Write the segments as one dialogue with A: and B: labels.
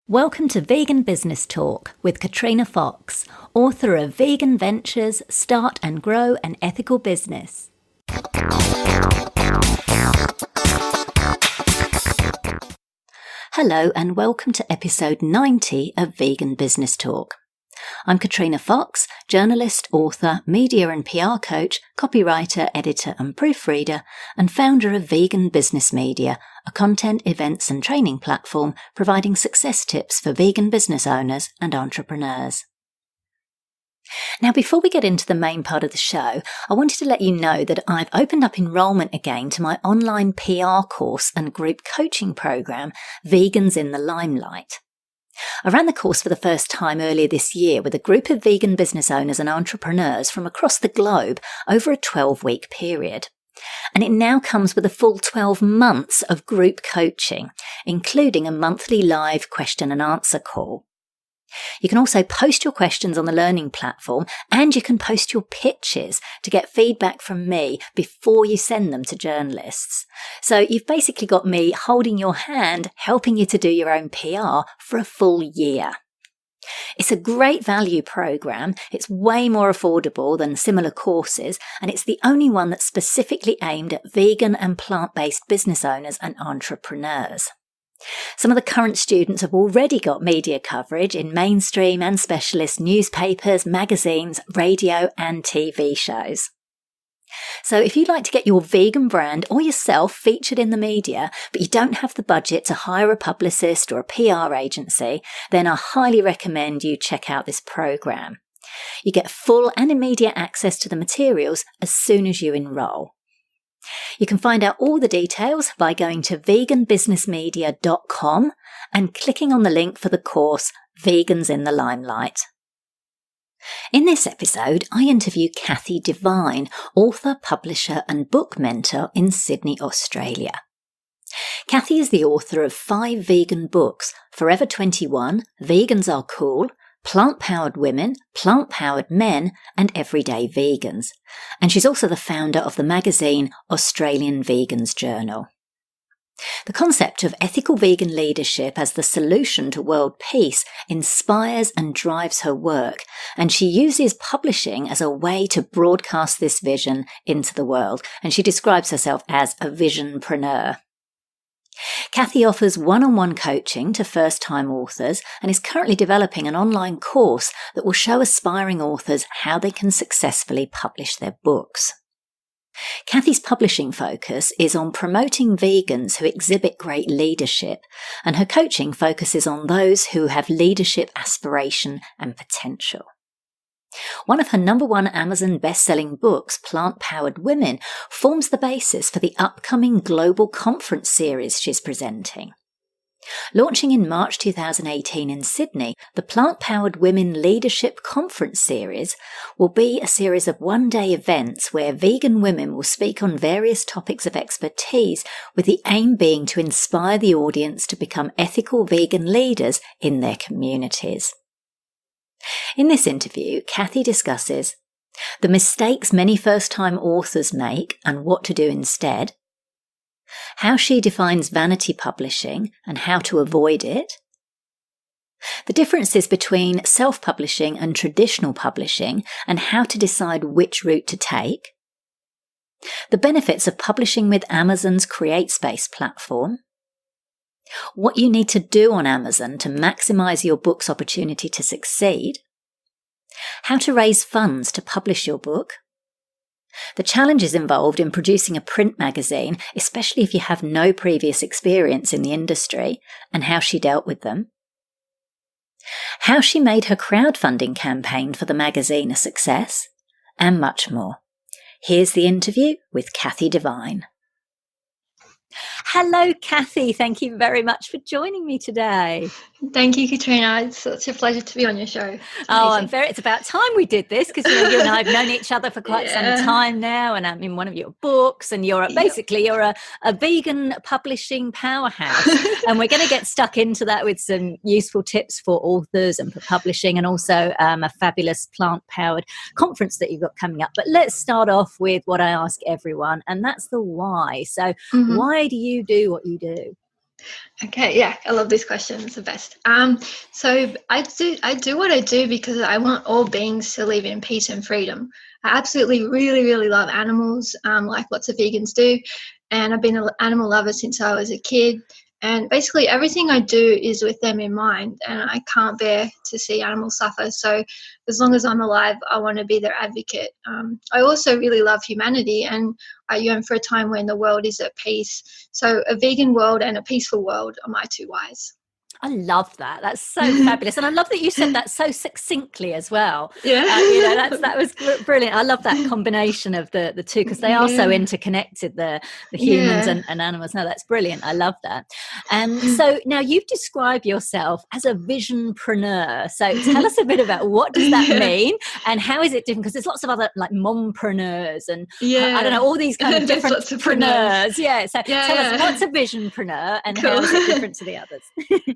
A: Welcome to Vegan Business Talk with Katrina Fox, author of Vegan Ventures, Start and Grow an Ethical Business. Hello and welcome to episode 90 of Vegan Business Talk. I'm Katrina Fox, journalist, author, media and PR coach, copywriter, editor and proofreader, and founder of Vegan Business Media, a content, events and training platform providing success tips for vegan business owners and entrepreneurs. Now, before we get into the main part of the show, I wanted to let you know that I've opened up enrolment again to my online PR course and group coaching program, Vegans in the Limelight. I ran the course for the first time earlier this year with a group of vegan business owners and entrepreneurs from across the globe over a 12-week period. And it now comes with a full 12 months of group coaching, including a monthly live question and answer call. You can also post your questions on the learning platform, and you can post your pitches to get feedback from me before you send them to journalists. So you've basically got me holding your hand, helping you to do your own PR for a full year. It's a great value program. It's way more affordable than similar courses, and it's the only one that's specifically aimed at vegan and plant-based business owners and entrepreneurs. Some of the current students have already got media coverage in mainstream and specialist newspapers, magazines, radio and TV shows. So if you'd like to get your vegan brand or yourself featured in the media, but you don't have the budget to hire a publicist or a PR agency, then I highly recommend you check out this program. You get full and immediate access to the materials as soon as you enroll. You can find out all the details by going to veganbusinessmedia.com and clicking on the link for the course Vegans in the Limelight. In this episode, I interview Kathy Devine, author, publisher and book mentor in Sydney, Australia. Kathy is the author of 5 vegan books: Forever 21, Vegans Are Cool, Plant-Powered Women, Plant-Powered Men, and Everyday Vegans. And she's also the founder of the magazine Australian Vegans Journal. The concept of ethical vegan leadership as the solution to world peace inspires and drives her work, and she uses publishing as a way to broadcast this vision into the world, and she describes herself as a visionpreneur. Kathy offers one-on-one coaching to first-time authors and is currently developing an online course that will show aspiring authors how they can successfully publish their books. Kathy's publishing focus is on promoting vegans who exhibit great leadership, and her coaching focuses on those who have leadership aspiration and potential. One of her #1 Amazon best-selling books, Plant-Powered Women, forms the basis for the upcoming global conference series she's presenting. Launching in March 2018 in Sydney, the Plant-Powered Women Leadership Conference Series will be a series of one-day events where vegan women will speak on various topics of expertise, with the aim being to inspire the audience to become ethical vegan leaders in their communities. In this interview, Kathy discusses the mistakes many first-time authors make and what to do instead, how she defines vanity publishing and how to avoid it, the differences between self-publishing and traditional publishing and how to decide which route to take, the benefits of publishing with Amazon's CreateSpace platform, what you need to do on Amazon to maximize your book's opportunity to succeed, how to raise funds to publish your book, the challenges involved in producing a print magazine, especially if you have no previous experience in the industry, and how she dealt with them, how she made her crowdfunding campaign for the magazine a success, and much more. Here's the interview with Kathy Devine. Hello, Kathy. Thank you very much for joining me today.
B: Thank you, Katrina. It's such a pleasure to be on your show.
A: It's about time we did this, because you and I have known each other for quite some time now, and I'm in one of your books, and you're a vegan publishing powerhouse. And we're going to get stuck into that with some useful tips for authors and for publishing, and also a fabulous plant-powered conference that you've got coming up. But let's start off with what I ask everyone, and that's the why. So why do you do what you do?
B: Okay, yeah, I love this question. It's the best. So I do what I do because I want all beings to live in peace and freedom. I absolutely, really, really love animals, like lots of vegans do, and I've been an animal lover since I was a kid. And basically, everything I do is with them in mind, and I can't bear to see animals suffer. So, as long as I'm alive, I want to be their advocate. I also really love humanity, and I yearn for a time when the world is at peace. So a vegan world and a peaceful world are my two whys.
A: I love that. That's so fabulous, and I love that you said that so succinctly as well.
B: Yeah.
A: That was brilliant. I love that combination of the two because they are so
B: Yeah.
A: interconnected. The humans
B: Yeah.
A: and animals. No, that's brilliant. I love that. So now you've described yourself as a visionpreneur. So tell us a bit about what does that
B: Yeah.
A: mean and how is it different? Because there's lots of other like mompreneurs and I don't know
B: Yeah.
A: all these kind of
B: There's
A: different
B: lots of preneurs.
A: preneurs. Yeah. So
B: Yeah,
A: tell us
B: yeah.
A: what's a visionpreneur and how
B: Cool.
A: is it different to the others?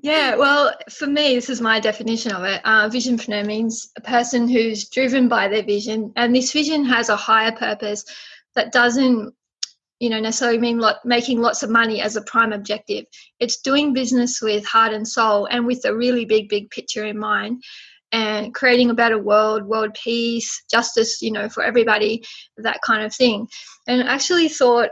B: Yeah, well, for me, this is my definition of it. Visionpreneur means a person who's driven by their vision, and this vision has a higher purpose that doesn't, necessarily mean making lots of money as a prime objective. It's doing business with heart and soul, and with a really big, big picture in mind, and creating a better world peace, justice, for everybody, that kind of thing. And I actually thought.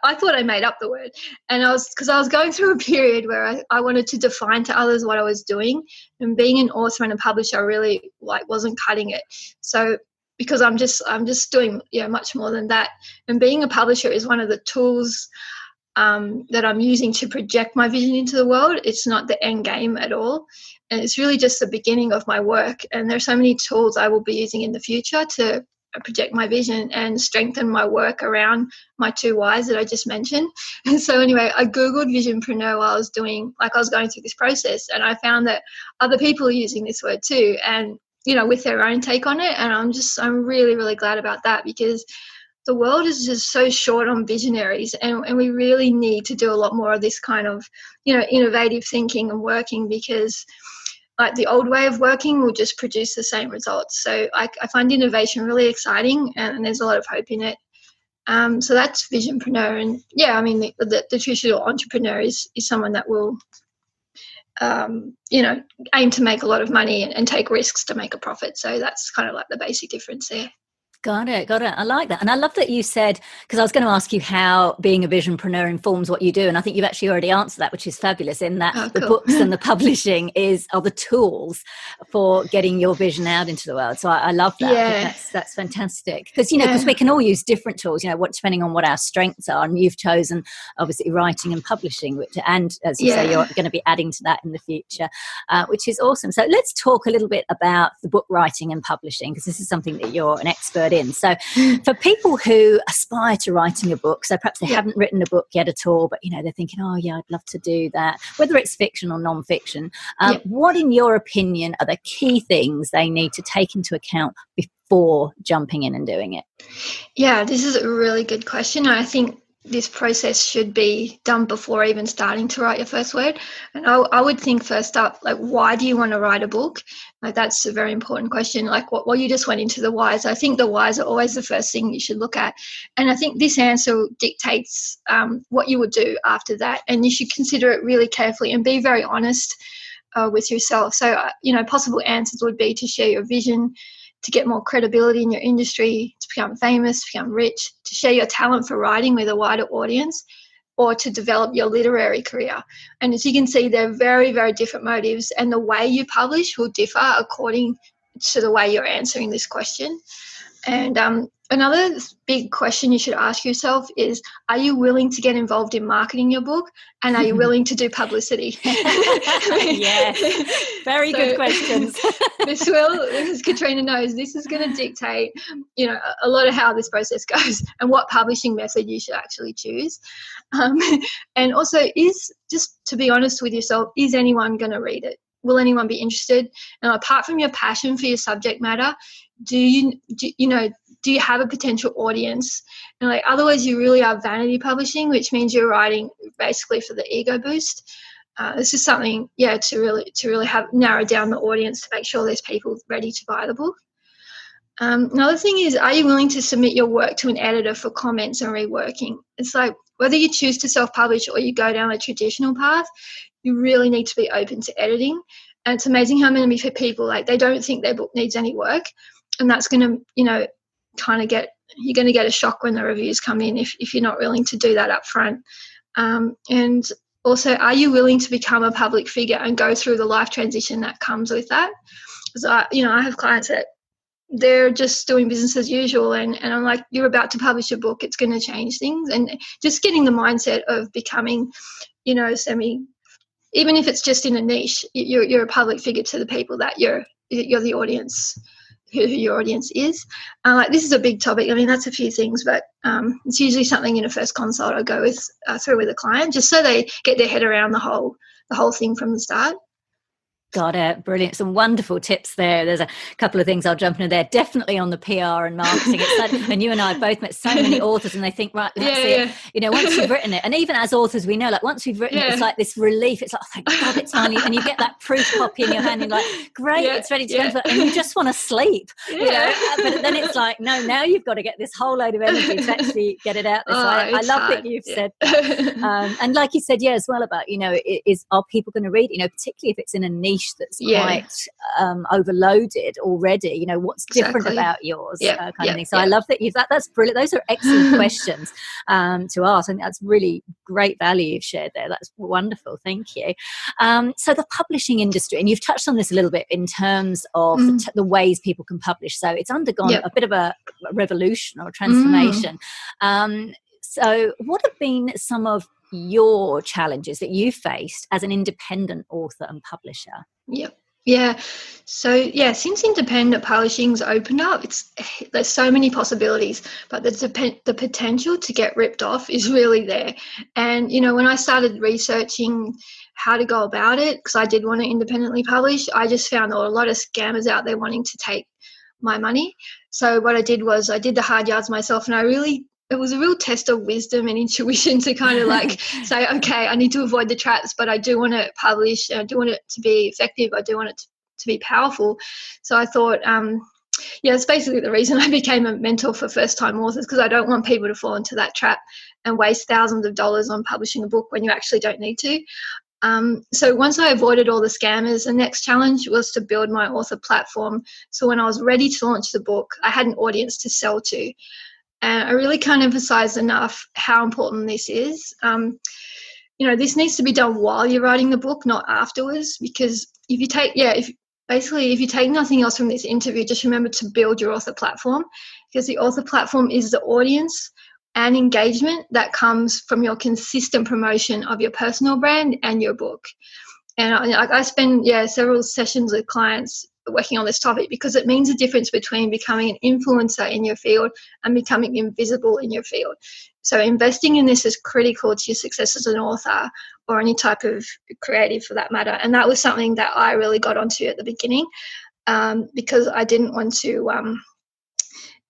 B: I thought I made up the word, and because I was going through a period where I wanted to define to others what I was doing, and being an author and a publisher really wasn't cutting it. So because I'm just doing much more than that, and being a publisher is one of the tools that I'm using to project my vision into the world. It's not the end game at all, and it's really just the beginning of my work. And there's so many tools I will be using in the future to project my vision and strengthen my work around my two whys that I just mentioned. And so anyway, I Googled visionpreneur while I was going through this process, and I found that other people are using this word too, and with their own take on it. And I'm really, really glad about that, because the world is just so short on visionaries, and we really need to do a lot more of this kind of innovative thinking and working, because like the old way of working will just produce the same results. So I find innovation really exciting, and there's a lot of hope in it. So that's visionpreneur. And yeah, I mean, the traditional entrepreneur is someone that will, aim to make a lot of money and take risks to make a profit. So that's kind of like the basic difference there.
A: Got it. I like that. And I love that you said, because I was going to ask you how being a visionpreneur informs what you do. And I think you've actually already answered that, which is fabulous, in that
B: Oh,
A: the
B: cool.
A: books and the publishing are the tools for getting your vision out into the world. So I love that. I think that's fantastic. Because we can all use different tools, depending on what our strengths are. And you've chosen obviously writing and publishing, and as you say, you're going to be adding to that in the future, which is awesome. So let's talk a little bit about the book writing and publishing, because this is something that you're an expert in. So for people who aspire to writing a book, so perhaps they haven't written a book yet at all, but they're thinking, oh yeah, I'd love to do that, whether it's fiction or non-fiction, what in your opinion are the key things they need to take into account before jumping in and doing it?
B: Yeah, this is a really good question. I think this process should be done before even starting to write your first word. And I would think first up, like, why do you want to write a book? Like, that's a very important question. Like, what you just went into the whys. I think the whys are always the first thing you should look at. And I think this answer dictates what you would do after that. And you should consider it really carefully and be very honest with yourself. So, possible answers would be to share your vision, to get more credibility in your industry, to become famous, to become rich, to share your talent for writing with a wider audience, or to develop your literary career. And as you can see, they're very, very different motives, and the way you publish will differ according to the way you're answering this question. And another big question you should ask yourself is, are you willing to get involved in marketing your book? And are you willing to do publicity?
A: Yes, very good questions.
B: As Katrina knows, this is going to dictate, a lot of how this process goes and what publishing method you should actually choose. And also, just to be honest with yourself, is anyone going to read it? Will anyone be interested? And apart from your passion for your subject matter, do you have a potential audience? And otherwise you really are vanity publishing, which means you're writing basically for the ego boost. This is something, to really have narrow down the audience to make sure there's people ready to buy the book. Another thing is, are you willing to submit your work to an editor for comments and reworking? It's like, whether you choose to self-publish or you go down a traditional path, you really need to be open to editing. And it's amazing how many people, like, they don't think their book needs any work, and that's going to, you know, kind of you're going to get a shock when the reviews come in if you're not willing to do that up front. And also, are you willing to become a public figure and go through the life transition that comes with that? Because I have clients that they're just doing business as usual, and I'm like, you're about to publish a book, it's going to change things. And just getting the mindset of becoming, you know, even if it's just in a niche, you're a public figure to the people that you're the audience, who your audience is. This is a big topic. I mean, that's a few things, but it's usually something in a first consult I go through with a client, just so they get their head around the whole thing from the start.
A: Got it. Brilliant. Some wonderful tips there. There's a couple of things I'll jump into there. Definitely on the PR and marketing. And you and I have both met so many authors, and they think, right, that's it. You know, once you've written it, and even as authors, we know, like, once we've written it, it's like this relief. It's like, oh, thank God it's finally, and you get that proof copy in your hand, and you're like, great, it's ready to go. And you just want to sleep. You know? But then it's like, no, now you've got to get this whole load of energy to actually get it out there. So I love that you've said that. And like you said, as well, about, you know, are people going to read it? You know, particularly if it's in a niche that's quite overloaded already, you know, what's different about yours, kind of thing. So I love that that's brilliant. Those are excellent questions to ask, and that's really great value you've shared there. That's wonderful. Thank you. So the publishing industry, and you've touched on this a little bit in terms of the ways people can publish. So it's undergone a bit of a revolution or a transformation. So what have been some of your challenges that you faced as an independent author and publisher?
B: So since independent publishing's opened up, there's so many possibilities, but the potential to get ripped off is really there. And, you know, when I started researching how to go about it, because I did want to independently publish, I just found there were a lot of scammers out there wanting to take my money. So what I did was I did the hard yards myself, and it was a real test of wisdom and intuition to kind of like say, okay, I need to avoid the traps, but I do want to publish. I do want it to be effective. I do want it to be powerful. So I thought, it's basically the reason I became a mentor for first-time authors, because I don't want people to fall into that trap and waste thousands of dollars on publishing a book when you actually don't need to. So once I avoided all the scammers, the next challenge was to build my author platform. So when I was ready to launch the book, I had an audience to sell to. And I really can't emphasize enough how important this is. You know, this needs to be done while you're writing the book, not afterwards, because if you take nothing else from this interview, just remember to build your author platform, because the author platform is the audience and engagement that comes from your consistent promotion of your personal brand and your book. And I spend several sessions with clients working on this topic, because it means a difference between becoming an influencer in your field and becoming invisible in your field. So investing in this is critical to your success as an author, or any type of creative for that matter. And that was something that I really got onto at the beginning, because I didn't want to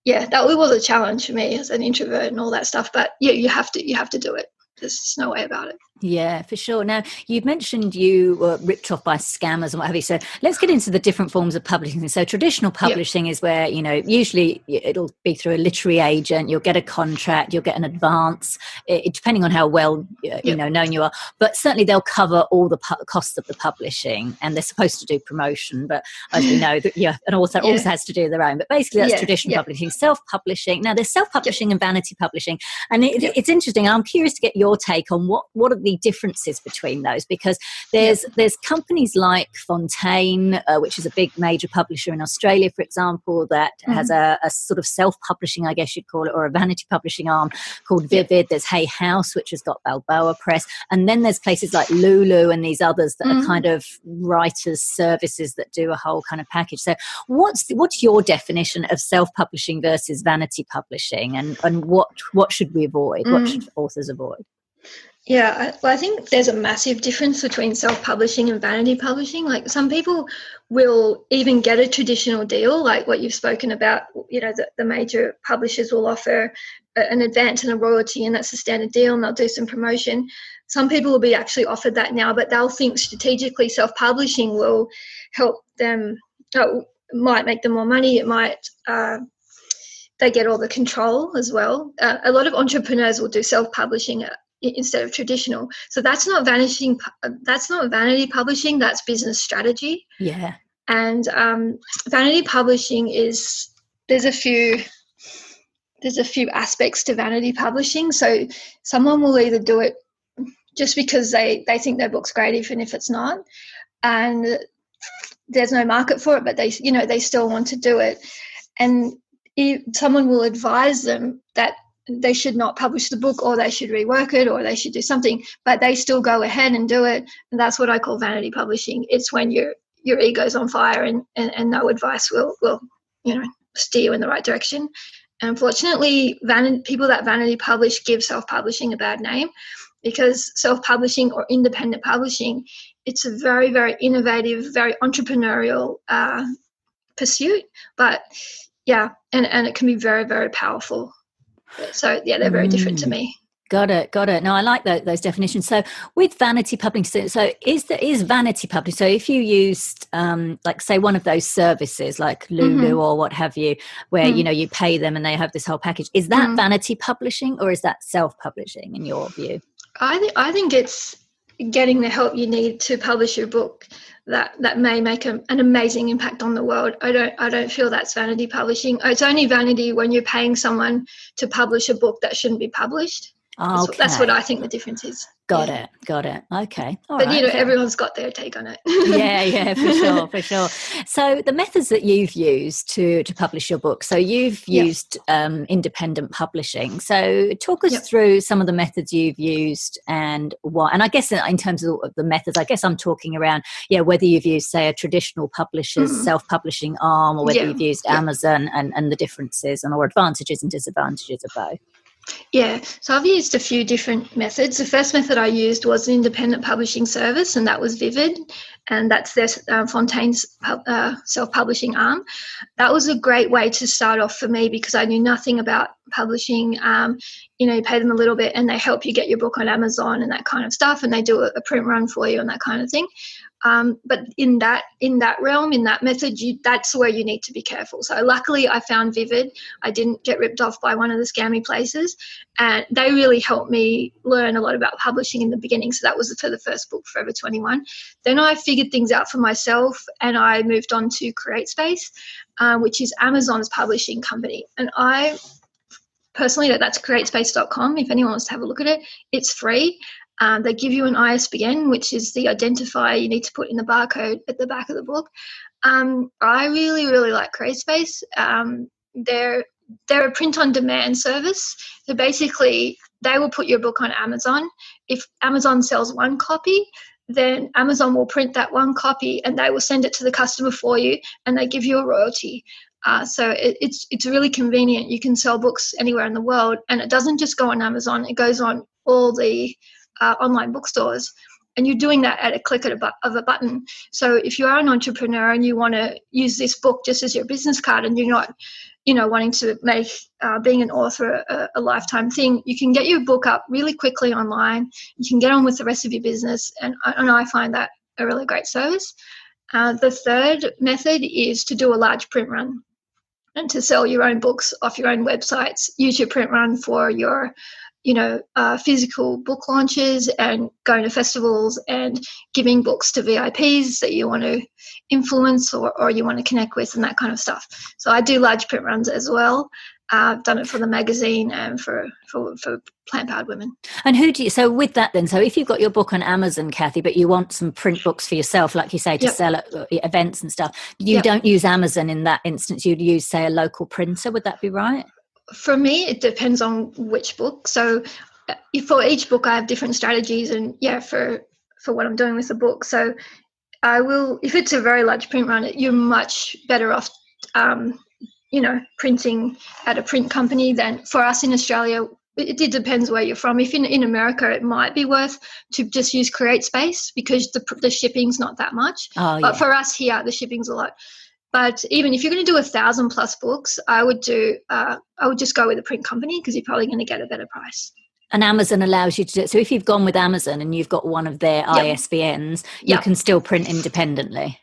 B: that was a challenge for me as an introvert and all that stuff. But you have to do it. There's just no way about it.
A: Yeah, for sure. Now, you've mentioned you were ripped off by scammers and what have you. So let's get into the different forms of publishing. So traditional publishing is where, you know, usually it'll be through a literary agent. You'll get a contract, you'll get an advance, depending on how well, known you are. But certainly they'll cover all the costs of the publishing, and they're supposed to do promotion. But as we know, that an author also has to do their own. But basically that's traditional publishing. Self-publishing. Now, there's self-publishing and vanity publishing. And it's interesting. I'm curious to get your take on what are the differences between those, because there's companies like Fontaine, which is a big major publisher in Australia, for example, that has a sort of self-publishing, I guess you'd call it, or a vanity publishing arm called Vivid. There's Hay House, which has got Balboa Press, and then there's places like Lulu and these others that are kind of writers' services that do a whole kind of package. So what's your definition of self-publishing versus vanity publishing, and what should we avoid? What should authors avoid?
B: Yeah, I think there's a massive difference between self-publishing and vanity publishing. Like, some people will even get a traditional deal, like what you've spoken about, you know, the major publishers will offer an advance and a royalty, and that's a standard deal, and they'll do some promotion. Some people will be actually offered that now, but they'll think strategically self-publishing will help them, might make them more money, it might they get all the control as well. A lot of entrepreneurs will do self-publishing instead of traditional. So that's not vanity publishing. That's business strategy.
A: Yeah.
B: And vanity publishing is there's a few aspects to vanity publishing. So someone will either do it just because they think their book's great, even if it's not, and there's no market for it, but they still want to do it. And someone will advise them that they should not publish the book, or they should rework it, or they should do something, but they still go ahead and do it. And that's what I call vanity publishing. It's when your ego's on fire and no advice will steer you in the right direction. And unfortunately, people that vanity publish give self-publishing a bad name, because self-publishing or independent publishing, it's a very, very innovative, very entrepreneurial pursuit. But yeah, and it can be very, very powerful. So yeah, they're very different to me.
A: Got it. No, I like those definitions. So with vanity publishing, so is vanity publishing, so if you used like say one of those services like Lulu or what have you, where you pay them and they have this whole package, is that vanity publishing, or is that self-publishing in your view?
B: I think it's getting the help you need to publish your book that may make an amazing impact on the world. I don't feel that's vanity publishing. It's only vanity when you're paying someone to publish a book that shouldn't be published.
A: Okay.
B: That's what I think the difference is.
A: Got it. Okay. All
B: but
A: right.
B: Everyone's got their take on it.
A: yeah, for sure. So the methods that you've used to publish your book. So you've used independent publishing. So talk us through some of the methods you've used and why. And I guess in terms of the methods, I guess I'm talking around whether you've used, say, a traditional publisher's self-publishing arm, or whether you've used Amazon and the differences or advantages and disadvantages of both.
B: Yeah, so I've used a few different methods. The first method I used was an independent publishing service, and that was Vivid, and that's their Fontaine's self-publishing arm. That was a great way to start off for me, because I knew nothing about publishing. You pay them a little bit and they help you get your book on Amazon and that kind of stuff, and they do a print run for you and that kind of thing. But in that realm, in that method, that's where you need to be careful. So luckily I found Vivid. I didn't get ripped off by one of the scammy places, and they really helped me learn a lot about publishing in the beginning. So that was for the first book, Forever 21. Then I figured things out for myself, and I moved on to CreateSpace, which is Amazon's publishing company. And I personally, that's createspace.com. If anyone wants to have a look at it, it's free. They give you an ISBN, which is the identifier you need to put in the barcode at the back of the book. I really, really like CreateSpace. They're a print-on-demand service. So basically, they will put your book on Amazon. If Amazon sells one copy, then Amazon will print that one copy and they will send it to the customer for you, and they give you a royalty. So it's really convenient. You can sell books anywhere in the world, and it doesn't just go on Amazon. It goes on all the online bookstores, and you're doing that at a click of a button. So if you are an entrepreneur and you want to use this book just as your business card, and you're not wanting to make being an author a lifetime thing, you can get your book up really quickly online. You can get on with the rest of your business, and I find that a really great service. The third method is to do a large print run and to sell your own books off your own websites. Use your print run for your physical book launches and going to festivals and giving books to VIPs that you want to influence or you want to connect with, and that kind of stuff. So I do large print runs as well. I've done it for the magazine and for plant-powered women.
A: And so with that then, so if you've got your book on Amazon, Kathy, but you want some print books for yourself, like you say, to sell at events and stuff, you don't use Amazon in that instance. You'd use, say, a local printer. Would that be right? For
B: me, it depends on which book. So for each book, I have different strategies, and for what I'm doing with the book. So I will, if it's a very large print run, you're much better off, printing at a print company than for us in Australia. It depends where you're from. If in America, it might be worth to just use CreateSpace because the shipping's not that much. But for us here, the shipping's a lot. But even if you're going to do 1,000+ books, I would just go with a print company because you're probably going to get a better price.
A: And Amazon allows you to do it. So if you've gone with Amazon and you've got one of their ISBNs, you can still print independently.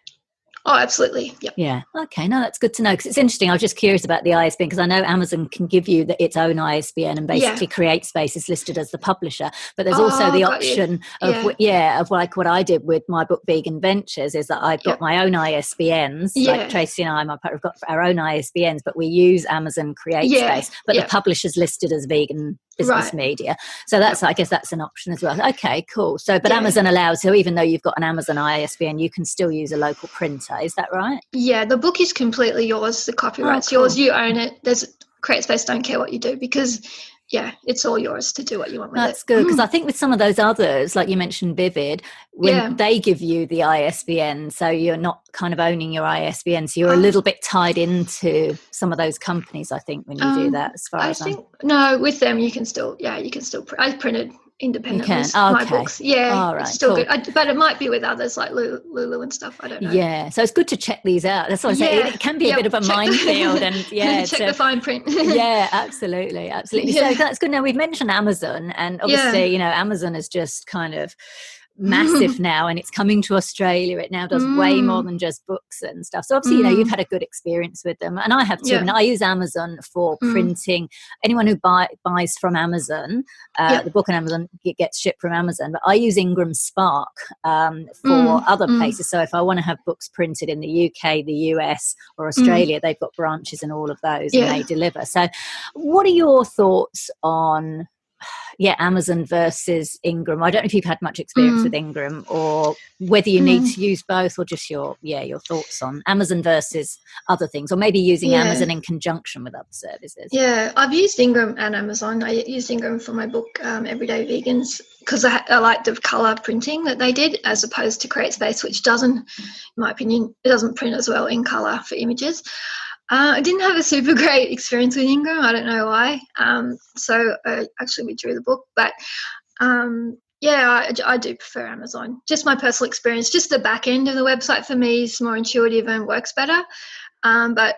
B: Oh, absolutely. Yep.
A: Yeah. Okay. No, that's good to know because it's interesting. I was just curious about the ISBN because I know Amazon can give you its own ISBN and
B: Yeah.
A: basically CreateSpace is listed as the publisher. But there's also
B: Oh,
A: the
B: got you.
A: option of,
B: Yeah.
A: of like what I did with my book Vegan Ventures is that I've got
B: Yep.
A: my own ISBNs. Like
B: Yeah.
A: Tracy and I, my partner, have got our own ISBNs, but we use Amazon
B: Yeah.
A: CreateSpace. But the
B: Yep.
A: publisher's listed as Vegan Business
B: Right.
A: Media. So that's,
B: Yep.
A: I guess that's an option as well. Okay, cool. So, but
B: Yeah.
A: Amazon allows, so even though you've got an Amazon ISBN, you can still use a local printer. Is that right?
B: Yeah, the book is completely yours. The
A: Oh,
B: copyright's yours.
A: cool.
B: You own it. There's CreateSpace don't care what you do because, yeah, it's all yours to do what you want with
A: That's
B: it.
A: good because I think with some of those others, like you mentioned, Vivid, when
B: Yeah.
A: they give you the ISBN, so you're not kind of owning your ISBN, so you're a
B: Um,
A: little bit tied into some of those companies. I think when you do that, as far
B: I
A: as I'm,
B: think no, with them you can still, yeah, you can still. I printed
A: you
B: independently
A: can. Oh,
B: my
A: okay.
B: books. Yeah,
A: All
B: it's
A: right.
B: still
A: Cool.
B: good. But it might be with others like Lulu and stuff. I don't know.
A: Yeah. So it's good to check these out. That's what I say.
B: Yeah.
A: It can be a bit of
B: Yep.
A: a
B: Check
A: minefield, and
B: the check the fine print.
A: yeah, absolutely, absolutely. So
B: Yeah.
A: that's good. Now we've mentioned Amazon, and
B: Yeah.
A: obviously, Amazon is just kind of massive now, and it's coming to Australia. It now does way more
B: Mm,
A: than just books and stuff. So obviously, you've
B: mm,
A: had a good experience with them, and I have too. I
B: yeah.
A: mean, I use Amazon for
B: Mm,
A: printing. Anyone who buys from Amazon,
B: yeah.
A: the book on Amazon gets shipped from Amazon, but I use Ingram Spark for
B: Mm,
A: other
B: mm,
A: places. So if I want to have books printed in the UK, the US, or
B: mm,
A: Australia, they've got branches in all of those, and
B: yeah.
A: they deliver. So, what are your thoughts on Amazon versus Ingram? I don't know if you've had much experience with
B: Mm,
A: Ingram or whether you need
B: mm,
A: to use both, or just your thoughts on Amazon versus other things, or maybe using
B: yeah.
A: Amazon in conjunction with other services.
B: Yeah, I've used Ingram and Amazon. I used Ingram for my book, Everyday Vegans, because I like the color printing that they did as opposed to CreateSpace, which doesn't, in my opinion, it doesn't print as well in color for images. I didn't have a super great experience with Ingram. I don't know why. So I actually withdrew the book. But yeah, I do prefer Amazon. Just my personal experience. Just the back end of the website for me is more intuitive and works better. But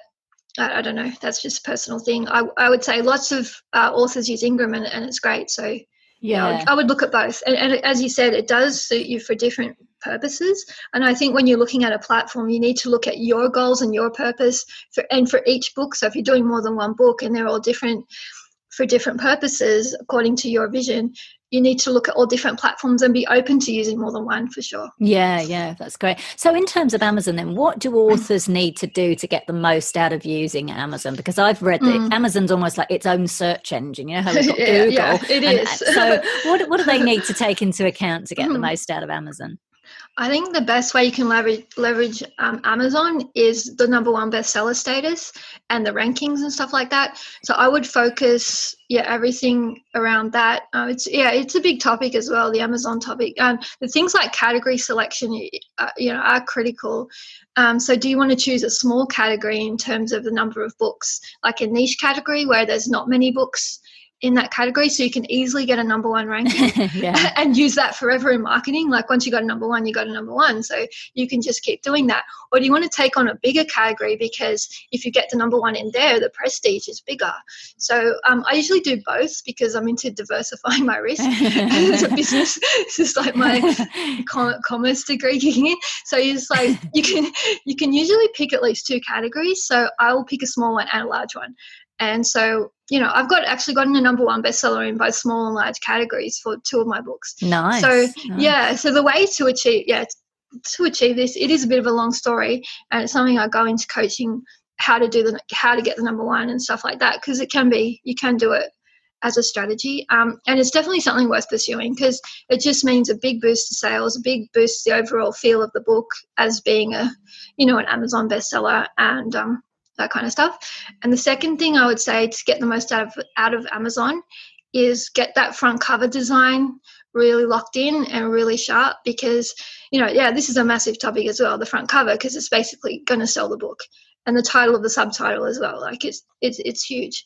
B: I don't know. That's just a personal thing. I would say lots of authors use Ingram and it's great. So yeah,
A: Yeah.
B: I would look at both. And as you said, it does suit you for different purposes. And I think when you're looking at a platform, you need to look at your goals and your purpose for each book. So if you're doing more than one book and they're all different for different purposes according to your vision, you need to look at all different platforms and be open to using more than one for sure.
A: Yeah, that's great. So, in terms of Amazon, then, what do authors need to do to get the most out of using Amazon? Because I've read that
B: Mm.
A: Amazon's almost like its own search engine. You know how we've got
B: Yeah,
A: Google,
B: it
A: and
B: is.
A: so what do they need to take into account to get the most out of Amazon?
B: I think the best way you can leverage Amazon is the number one bestseller status and the rankings and stuff like that. So I would focus, everything around that. It's a big topic as well, the Amazon topic. The things like category selection, are critical. So do you want to choose a small category in terms of the number of books, like a niche category where there's not many books in that category, so you can easily get a number one ranking
A: Yeah.
B: and use that forever in marketing? Like once you got a number one, you got a number one, so you can just keep doing that. Or do you want to take on a bigger category, because if you get the number one in there, the prestige is bigger? So I usually do both because I'm into diversifying my risk. It's a business. It's just like my commerce degree kicking in. So it's like you can usually pick at least two categories. So I will pick a small one and a large one. And so, I've actually gotten a number one bestseller in both small and large categories for two of my books.
A: Nice.
B: So,
A: Nice.
B: so the way to achieve this, it is a bit of a long story, and it's something I go into coaching, how to get the number one and stuff like that, because you can do it as a strategy. And it's definitely something worth pursuing, because it just means a big boost to sales, a big boost to the overall feel of the book as being an Amazon bestseller, and that kind of stuff. And the second thing I would say to get the most out of Amazon is get that front cover design really locked in and really sharp, because this is a massive topic as well, the front cover, because it's basically going to sell the book, and the title of the subtitle as well. Like it's huge.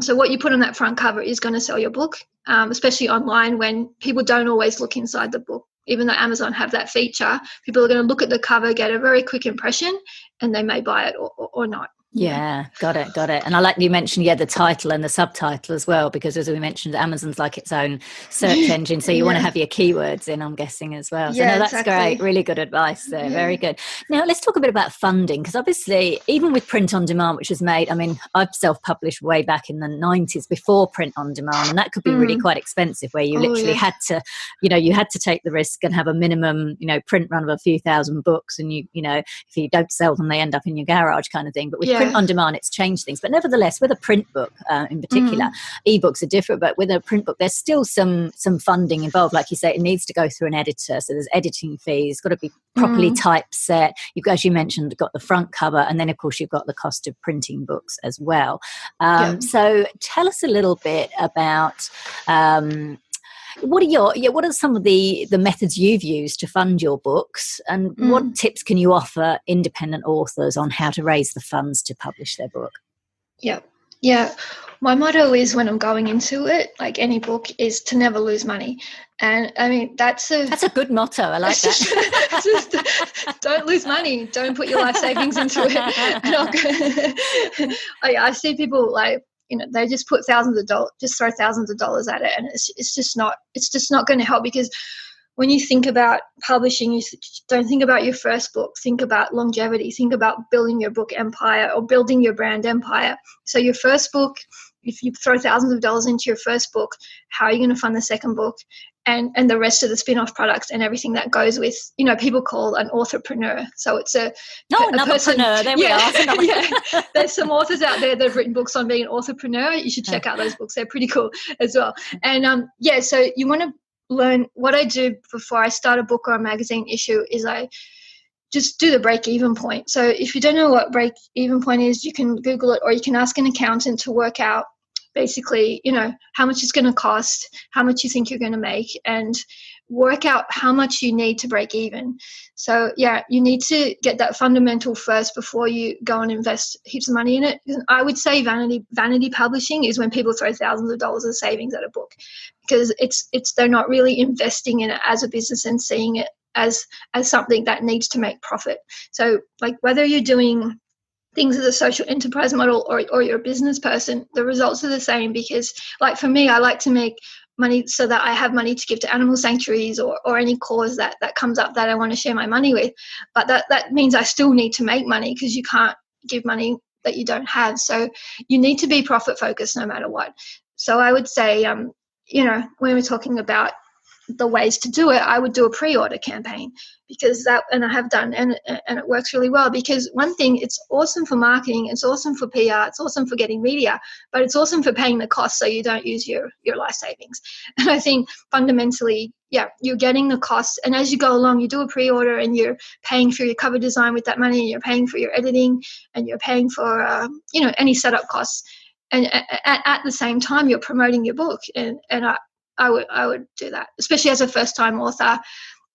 B: So what you put on that front cover is going to sell your book, especially online when people don't always look inside the book. Even though Amazon have that feature, people are going to look at the cover, get a very quick impression, and they may buy it or not.
A: Yeah, got it. And I like you mentioned, the title and the subtitle as well, because as we mentioned, Amazon's like its own search engine. So you want to have your keywords in, I'm guessing, as well. So
B: Yeah,
A: no, that's
B: exactly.
A: great. Really good advice there. Very good. Now let's talk a bit about funding, because obviously even with print on demand, which was made, I mean, I've self-published way back in the 90s before print on demand, and that could be really quite expensive, where you literally had to, you had to take the risk and have a minimum, print run of a few thousand books, and if you don't sell them, they end up in your garage kind of thing. But with print on demand, it's changed things. But nevertheless, with a print book in particular, ebooks are different, but with a print book, there's still some funding involved. Like you say, it needs to go through an editor. So there's editing fees, got to be properly typeset. You've, as you mentioned, got the front cover, and then of course you've got the cost of printing books as well. So tell us a little bit about what are some of the methods you've used to fund your books, and what tips can you offer independent authors on how to raise the funds to publish their book?
B: Yeah. My motto is, when I'm going into it, like any book, is to never lose money. And I mean, that's a good motto. I like that. Just don't lose money. Don't put your life savings into it. I see people they just put thousands of dollars at it, and it's just not going to help, because when you think about publishing, you don't think about your first book. Think about longevity. Think about building your book empire or building your brand empire. So your first book, if you throw thousands of dollars into your first book, how are you going to fund the second book and the rest of the spin-off products and everything that goes with, people call an authorpreneur. So it's another preneur. There we are. There's some authors out there that have written books on being an authorpreneur. You should check out those books. They're pretty cool as well. And so you want to learn. What I do before I start a book or a magazine issue is I just do the break-even point. So if you don't know what break-even point is, you can Google it, or you can ask an accountant to work out basically, how much it's going to cost, how much you think you're going to make, and work out how much you need to break even. So you need to get that fundamental first before you go and invest heaps of money in it. I would say vanity publishing is when people throw thousands of dollars of savings at a book, because they're not really investing in it as a business and seeing it as something that needs to make profit. So like, whether you're doing things as a social enterprise model or you're a business person, the results are the same. Because like for me, I like to make money so that I have money to give to animal sanctuaries or any cause that comes up that I want to share my money with. But that means I still need to make money, because you can't give money that you don't have. So you need to be profit focused no matter what. So I would say, when we're talking about the ways to do it, I would do a pre-order campaign, and I have done, and it works really well. Because one thing, it's awesome for marketing, it's awesome for PR, it's awesome for getting media, but it's awesome for paying the cost so you don't use your life savings. And I think fundamentally, you're getting the costs, and as you go along, you do a pre-order and you're paying for your cover design with that money, and you're paying for your editing, and you're paying for any setup costs, and at the same time you're promoting your book. And I would do that, especially as a first-time author.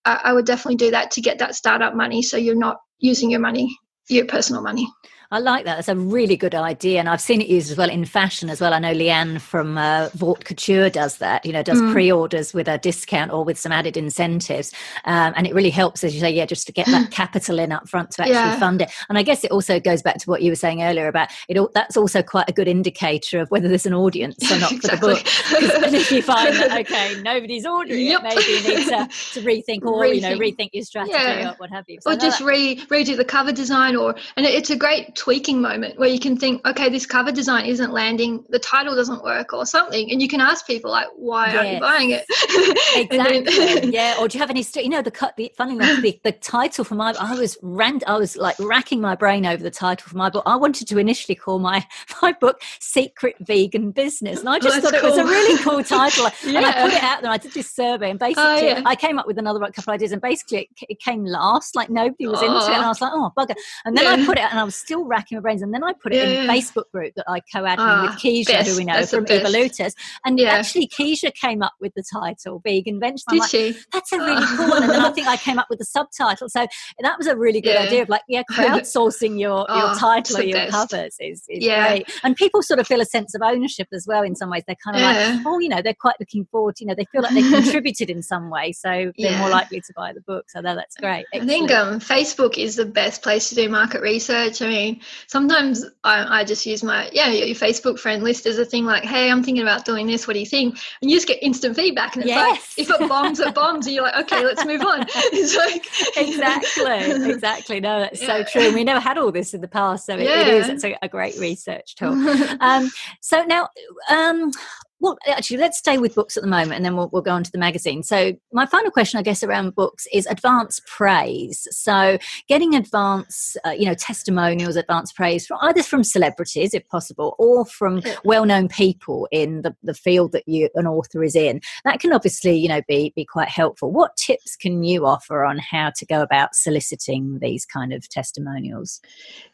B: I would definitely do that to get that startup money, so you're not using your personal money.
A: I like that. That's a really good idea. And I've seen it used as well in fashion as well. I know Leanne from Vault Couture does that, does pre-orders with a discount or with some added incentives. And it really helps, as you say, just to get that capital in up front to actually fund it. And I guess it also goes back to what you were saying earlier about it. That's also quite a good indicator of whether there's an audience or not for the book. And if you find that, okay, nobody's ordering it, maybe you need to rethink or, rethink your strategy or what have you. So
B: or just redo the cover design and it's a great tweaking moment where you can think, okay, this cover design isn't landing, the title doesn't work or something, and you can ask people like, why aren't you buying it?
A: Exactly. Or do you have any funny enough, the title for my, I was like racking my brain over the title for my book. I wanted to initially call my book Secret Vegan Business, and I just thought it was a really cool title. And I put it out there, I did this survey, and basically I came up with another couple of ideas, and basically it came last, like nobody was into it, and I was like, oh bugger. And then I put it out, and I was still racking my brains, and then I put it in a Facebook group that I co-admin with Keisha, who we know from Evolutus, and actually Keisha came up with the title Vegan Venture.
B: Did she?
A: That's a really cool one. And then I think I came up with the subtitle, so that was a really good idea of crowdsourcing your title or your covers is great, and people sort of feel a sense of ownership as well in some ways. They're kind of like, they're quite looking forward, they feel like they've contributed in some way, so they're more likely to buy the book. So that's great. Excellent.
B: I think Facebook is the best place to do market research. I mean, sometimes I just use my, your Facebook friend list as a thing like, hey, I'm thinking about doing this. What do you think? And you just get instant feedback. And it's like, if it bombs, it bombs. And you're like, okay, let's move on. It's like
A: Exactly. No, that's so true. And we never had all this in the past. So it's a great research tool. So now, well, actually, let's stay with books at the moment, and then we'll go on to the magazine. So my final question, I guess, around books is advance praise. So getting advance, testimonials, advance praise, either from celebrities, if possible, or from well-known people in the field that an author is in. That can obviously, be quite helpful. What tips can you offer on how to go about soliciting these kind of testimonials?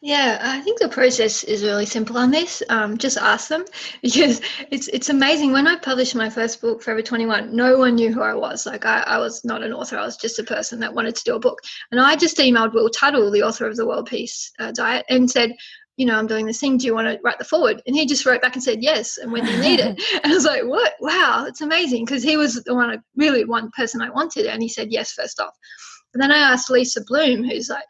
B: Yeah, I think the process is really simple on this. Just ask them, because it's amazing. When I published my first book, Forever 21, no one knew who I was. Like I was not an author. I was just a person that wanted to do a book. And I just emailed Will Tuttle, the author of the World Peace Diet, and said, I'm doing this thing. Do you want to write the foreword? And he just wrote back and said, yes. And when do you need it? And I was like, what? Wow, it's amazing. Because he was the one person I wanted. And he said yes first off. And then I asked Lisa Bloom, who's like,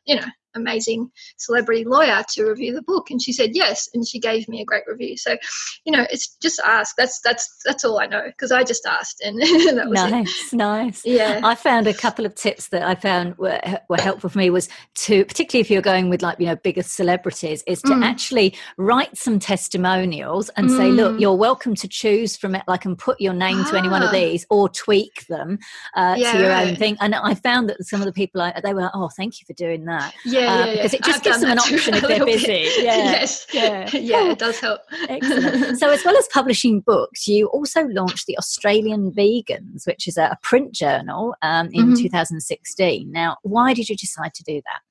B: amazing celebrity lawyer, to review the book, and she said yes, and she gave me a great review. So it's just ask. That's all I know, because I just asked, and that was
A: nice.
B: Yeah,
A: I found a couple of tips that I found were helpful for me, was to, particularly if you're going with bigger celebrities, is to actually write some testimonials and say, look, you're welcome to choose from it, and put your name to any one of these, or tweak them to your own thing. And I found that some of the people, they were like, oh, thank you for doing that. Because it just gives them an option if they're busy.
B: Yes. It does help.
A: Excellent. So as well as publishing books, you also launched the Australian Vegans, which is a print journal in 2016. Now, why did you decide to do that?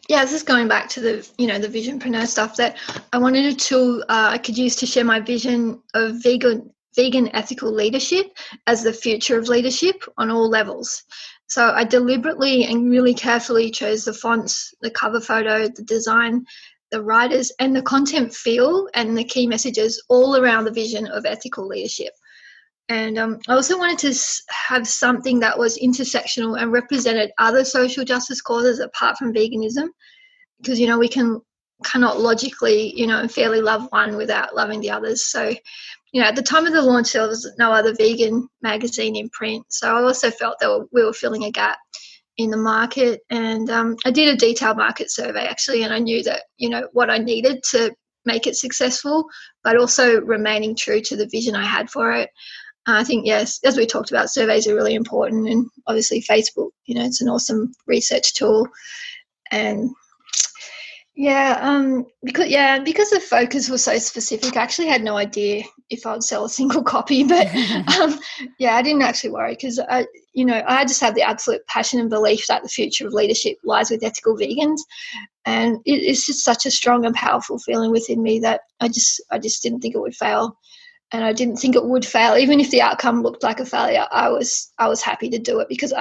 B: This is going back to the the visionpreneur stuff, that I wanted a tool I could use to share my vision of vegan ethical leadership as the future of leadership on all levels. So I deliberately and really carefully chose the fonts, the cover photo, the design, the writers, and the content feel and the key messages all around the vision of ethical leadership. And I also wanted to have something that was intersectional and represented other social justice causes apart from veganism, because we cannot logically and fairly love one without loving the others. So at the time of the launch, there was no other vegan magazine in print. So I also felt that we were filling a gap in the market. And I did a detailed market survey, actually, and I knew that, what I needed to make it successful, but also remaining true to the vision I had for it. I think, yes, as we talked about, surveys are really important. And obviously Facebook, it's an awesome research tool. And because the focus was so specific, I actually had no idea if I'd sell a single copy. But I didn't actually worry, because I just have the absolute passion and belief that the future of leadership lies with ethical vegans, and it's just such a strong and powerful feeling within me that I just didn't think it would fail, and I didn't think it would fail even if the outcome looked like a failure. I was happy to do it, because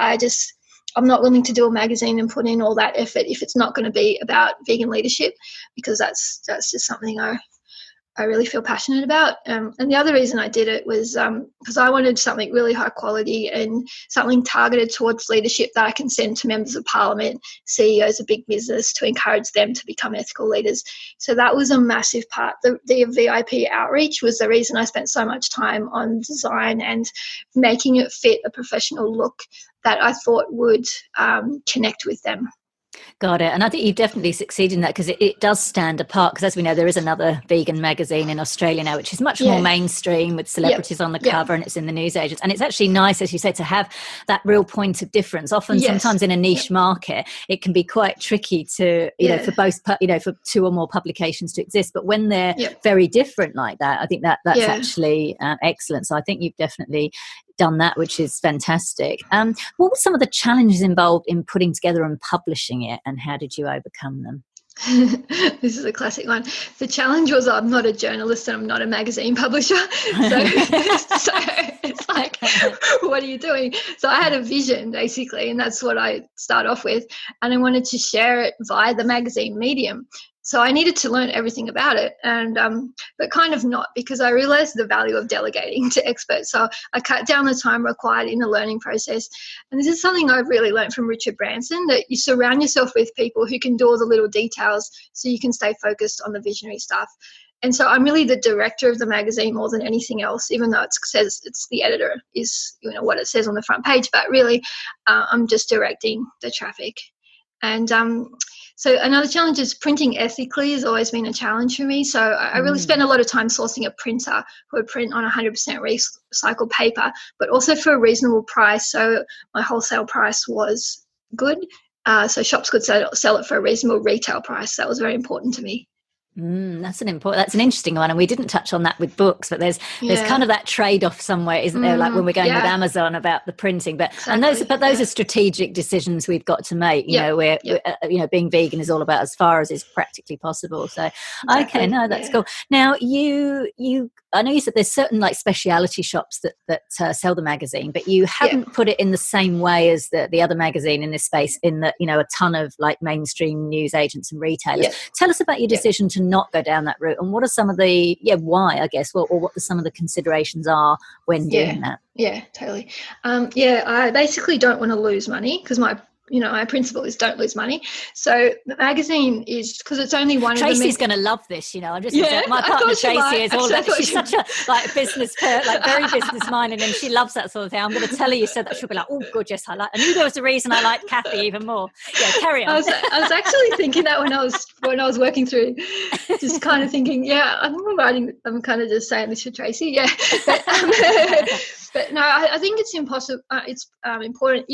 B: I'm not willing to do a magazine and put in all that effort if it's not going to be about vegan leadership, because that's just something I really feel passionate about. And the other reason I did it was because I wanted something really high quality and something targeted towards leadership that I can send to members of parliament, CEOs of big business, to encourage them to become ethical leaders. So that was a massive part. The VIP outreach was the reason I spent so much time on design and making it fit a professional look that I thought would connect with them.
A: Got it. And I think you've definitely succeeded in that, because it does stand apart, because as we know, there is another vegan magazine in Australia now, which is much more mainstream, with celebrities on the cover, and it's in the newsagents. And it's actually nice, as you said, to have that real point of difference. Often, sometimes in a niche market, it can be quite tricky to, for both, for two or more publications to exist. But when they're very different like that, I think that's actually excellent. So I think you've definitely done that, which is fantastic. What were some of the challenges involved in putting together and publishing it, and how did you overcome them?
B: This is a classic one. The challenge was I'm not a journalist and I'm not a magazine publisher. So it's like, what are you doing? So I had a vision, basically, and that's what I start off with. And I wanted to share it via the magazine medium. So I needed to learn everything about it, and but kind of not, because I realized the value of delegating to experts. So I cut down the time required in the learning process. And this is something I've really learned from Richard Branson, that you surround yourself with people who can do all the little details so you can stay focused on the visionary stuff. And so I'm really the director of the magazine more than anything else, even though it says it's the editor is, what it says on the front page. But really, I'm just directing the traffic. And so another challenge is printing ethically has always been a challenge for me. So I really spend a lot of time sourcing a printer who would print on 100% recycled paper, but also for a reasonable price. So my wholesale price was good. So shops could sell it for a reasonable retail price. That was very important to me.
A: That's an interesting one, and we didn't touch on that with books, but there's kind of that trade-off somewhere, isn't there? Like when we're going with Amazon about the printing, but those are strategic decisions we've got to make. We're being vegan is all about as far as is practically possible. So okay, no, that's cool. Now I know you said there's certain like speciality shops that sell the magazine, but you haven't put it in the same way as the other magazine in this space, in that a ton of like mainstream news agents and retailers. Tell us about your decision to not go down that route, and what are some of the why, I guess, or what some of the considerations are when doing that.
B: Totally. I basically don't want to lose money, because my principle is don't lose money. So the magazine is, because it's only one
A: Tracy's
B: of them.
A: Tracy's going to love this, I'm just my partner Tracy is all that. She's such a business very business minded, and she loves that sort of thing. I'm going to tell her you said that. She'll be like, oh good, yes, I knew there was a reason I liked Kathy even more. Carry on.
B: I was actually thinking that when I was working through, just kind of thinking, I'm kind of just saying this for Tracy, but no, I think it's impossible. It's important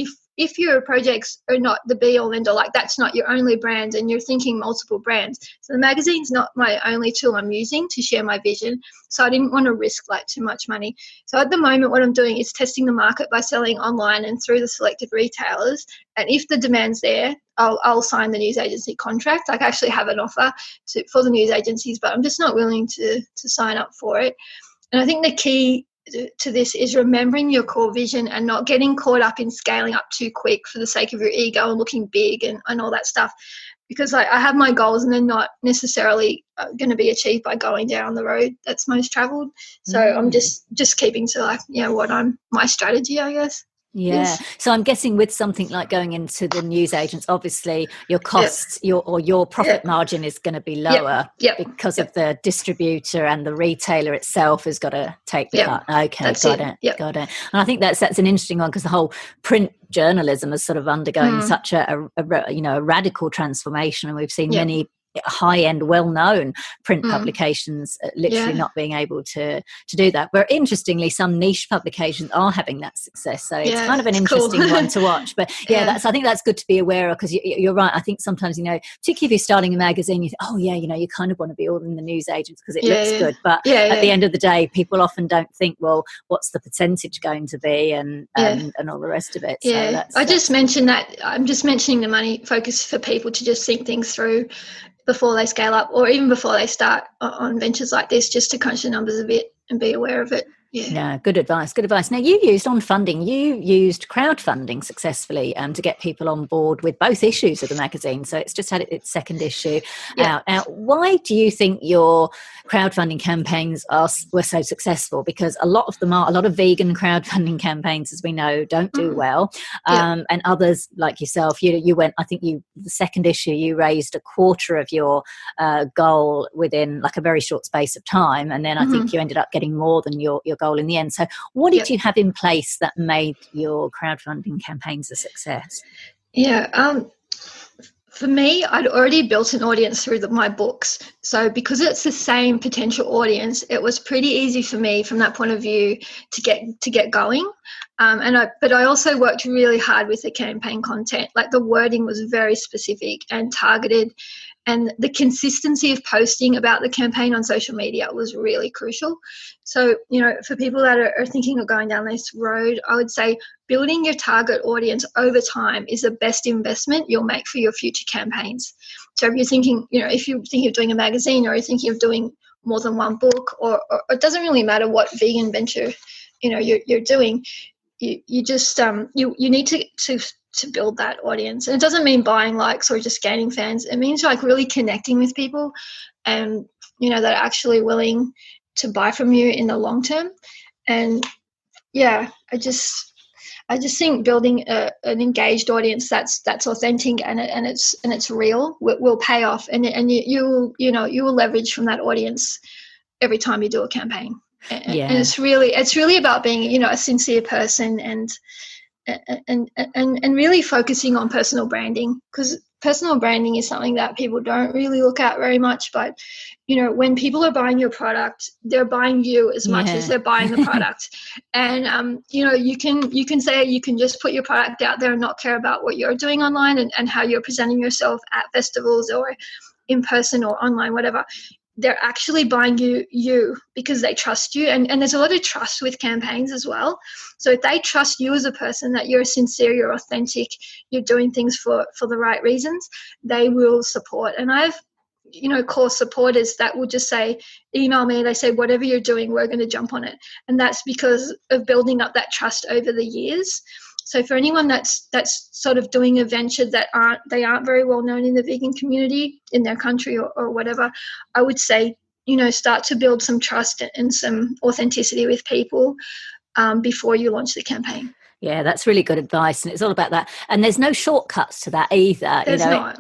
B: if your projects are not the be all end all, like that's not your only brand and you're thinking multiple brands. So the magazine's not my only tool I'm using to share my vision. So I didn't want to risk too much money. So at the moment, what I'm doing is testing the market by selling online and through the selected retailers. And if the demand's there, I'll sign the news agency contract. I actually have an offer for the news agencies, but I'm just not willing to sign up for it. And I think the key to this is remembering your core vision and not getting caught up in scaling up too quick for the sake of your ego and looking big and all that stuff, because I have my goals and they're not necessarily going to be achieved by going down the road that's most traveled. So I'm just keeping to my strategy, I guess.
A: Yeah. So I'm guessing with something like going into the news agents, obviously your costs, your profit margin is going to be lower because of the distributor, and the retailer itself has got to take the cut. Okay, got it. And I think that's an interesting one, because the whole print journalism is sort of undergoing such a radical transformation, and we've seen many high-end, well-known print publications literally not being able to do that. But interestingly, some niche publications are having that success. So it's kind of an interesting one to watch. But I think that's good to be aware of, because you're right. I think sometimes, particularly if you're starting a magazine, you think, you kind of want to be all in the news agents because it looks good. But at the end of the day, people often don't think, well, what's the percentage going to be, and all the rest of it.
B: Yeah. So I'm just mentioning the money focus for people to just think things through before they scale up, or even before they start on ventures like this, just to crunch the numbers a bit and be aware of it. Yeah,
A: good advice. Now, you used crowdfunding successfully to get people on board with both issues of the magazine. So it's just had its second issue out. Now, why do you think your crowdfunding campaigns were so successful? Because a lot of vegan crowdfunding campaigns, as we know, don't do well. And others like yourself, you went, I think the second issue, you raised a quarter of your goal within like a very short space of time. And then I think you ended up getting more than your goal in the end. So what did you have in place that made your crowdfunding campaigns a success?
B: For me, I'd already built an audience through my books. So because it's the same potential audience, it was pretty easy for me from that point of view to get going. But I also worked really hard with the campaign content. Like the wording was very specific and targeted, and the consistency of posting about the campaign on social media was really crucial. So, for people that are thinking of going down this road, I would say building your target audience over time is the best investment you'll make for your future campaigns. So if you're thinking, of doing a magazine, or you're thinking of doing more than one book, or it doesn't really matter what vegan venture, you're doing, you just you need to to build that audience. And it doesn't mean buying likes or just gaining fans. It means like really connecting with people and, that are actually willing to buy from you in the long term. And yeah, I just think building an engaged audience that's authentic and it's real will pay off, and you will leverage from that audience every time you do a campaign. And it's really about being a sincere person and really focusing on personal branding, because personal branding is something that people don't really look at very much. But when people are buying your product, they're buying you as much as they're buying the product. And you can say you can just put your product out there and not care about what you're doing online and how you're presenting yourself at festivals or in person or online, whatever. They're actually buying you because they trust you. And there's a lot of trust with campaigns as well. So if they trust you as a person, that you're sincere, you're authentic, you're doing things for the right reasons, they will support. And I've, core supporters that will just say, email me, they say, whatever you're doing, we're going to jump on it. And that's because of building up that trust over the years. So for anyone that's sort of doing a venture that aren't very well known in the vegan community in their country or whatever, I would say, start to build some trust and some authenticity with people before you launch the campaign.
A: Yeah, that's really good advice. And it's all about that. And there's no shortcuts to that either.
B: There's not.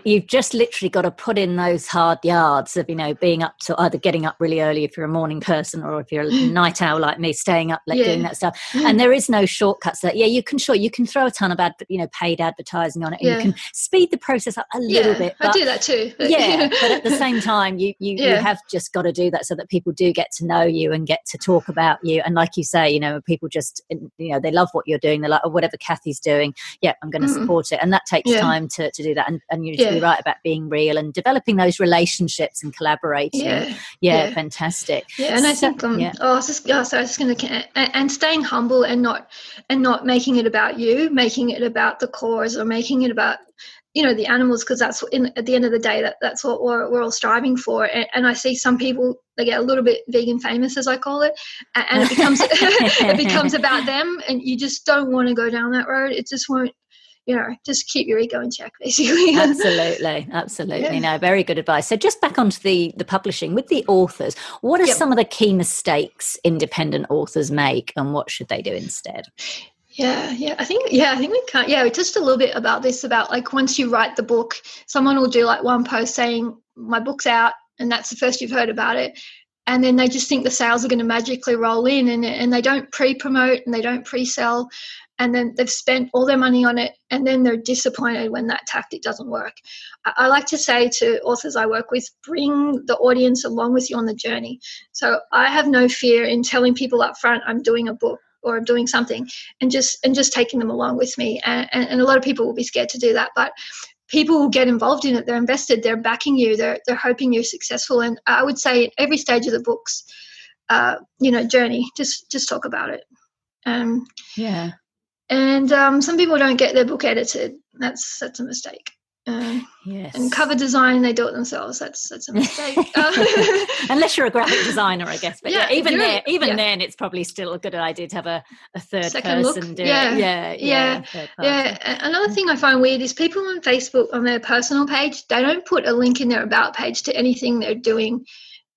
A: You've just literally got to put in those hard yards of, being up to either getting up really early if you're a morning person, or if you're a night owl like me, staying up late doing that stuff. And there is no shortcuts to that. Yeah, you can throw a ton of paid advertising on it, and you can speed the process up a little bit. But,
B: I do that too. But,
A: but at the same time, you have just got to do that so that people do get to know you and get to talk about you. And like you say, people just, they love what you're doing. They're like, oh, whatever Kathy's doing, I'm going to support it. And that takes time to do that. And you're be right about being real and developing those relationships and collaborating. Fantastic.
B: Yeah, and I think and staying humble and not making it about you, making it about the cause, or making it about the animals, because that's at the end of the day that's what we're all striving for. And I see some people, they get a little bit vegan famous, as I call it, and it becomes it becomes about them, and you just don't want to go down that road. It just won't, just keep your ego in check, basically.
A: Absolutely. No, very good advice. So just back onto the publishing with the authors, what are some of the key mistakes independent authors make, and what should they do instead?
B: I think we can't. We touched a little bit about this, about like once you write the book, someone will do like one post saying my book's out, and that's the first you've heard about it. And then they just think the sales are going to magically roll in, and they don't pre-promote and they don't pre-sell. And then they've spent all their money on it, and then they're disappointed when that tactic doesn't work. I like to say to authors I work with, bring the audience along with you on the journey. So I have no fear in telling people up front I'm doing a book or doing something, and just taking them along with me. And a lot of people will be scared to do that, but people will get involved in it. They're invested. They're backing you. They're hoping you're successful. And I would say at every stage of the book's, journey, just talk about it. And some people don't get their book edited. That's a mistake. And cover design, they do it themselves. That's a mistake.
A: Unless you're a graphic designer, I guess. But even then, it's probably still a good idea to have a third
B: second
A: person
B: look.
A: do it.
B: Another thing I find weird is people on Facebook, on their personal page, they don't put a link in their about page to anything they're doing,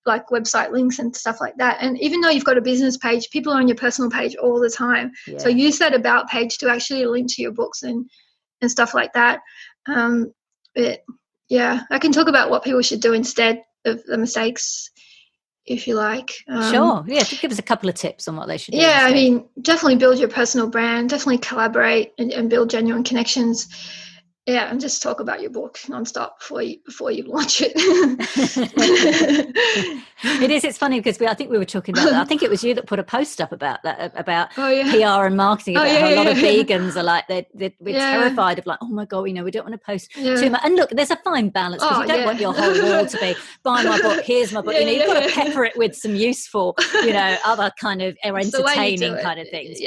B: like website links and stuff like that. And even though you've got a business page, people are on your personal page all the time. So use that about page to actually link to your books and stuff like that. I can talk about what people should do instead of the mistakes, if you like.
A: Sure. Give us a couple of tips on what they should do.
B: I mean, definitely build your personal brand, definitely collaborate and build genuine connections. And just talk about your book nonstop before you launch it.
A: It is. It's funny because I think we were talking about that. I think it was you that put a post up about that, about PR and marketing, about how a lot of vegans are like, we're terrified of like, oh my God, we don't want to post too much. And look, there's a fine balance, because you don't want your whole wall to be, buy my book, here's my book. You've got to pepper it with some useful, other kind of entertaining kind of things.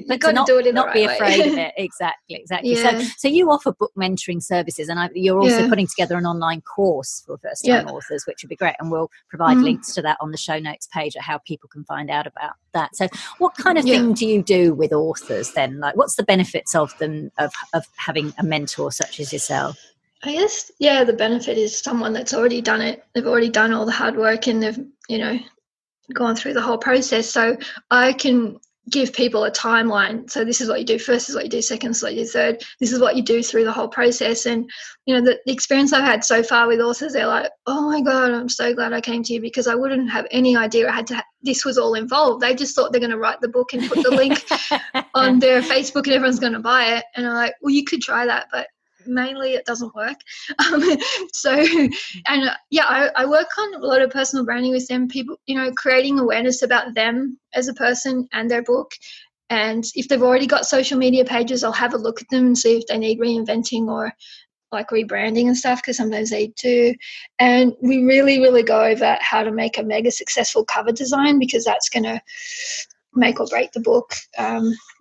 A: But to not be afraid of it. Exactly.
B: Yeah.
A: So you offer book mentoring services, and you're also putting together an online course for first-time authors, which would be great. And we'll provide links to that on the show notes page at how people can find out about that. So what kind of thing do you do with authors then? Like, what's the benefits of them, of having a mentor such as yourself?
B: I guess, the benefit is someone that's already done it. They've already done all the hard work, and they've, gone through the whole process. So I can give people a timeline. So this is what you do first, this is what you do second, this is what you do third. This is what you do through the whole process. And, the experience I've had so far with authors, they're like, oh my God, I'm so glad I came to you, because I wouldn't have any idea this was all involved. They just thought they're going to write the book and put the link on their Facebook and everyone's going to buy it. And I'm like, well, you could try that, but mainly it doesn't work. I work on a lot of personal branding with them, people, creating awareness about them as a person and their book. And if they've already got social media pages, I'll have a look at them and see if they need reinventing or like rebranding and stuff, because sometimes they do. And we really, really go over how to make a mega successful cover design, because that's going to make or break the book.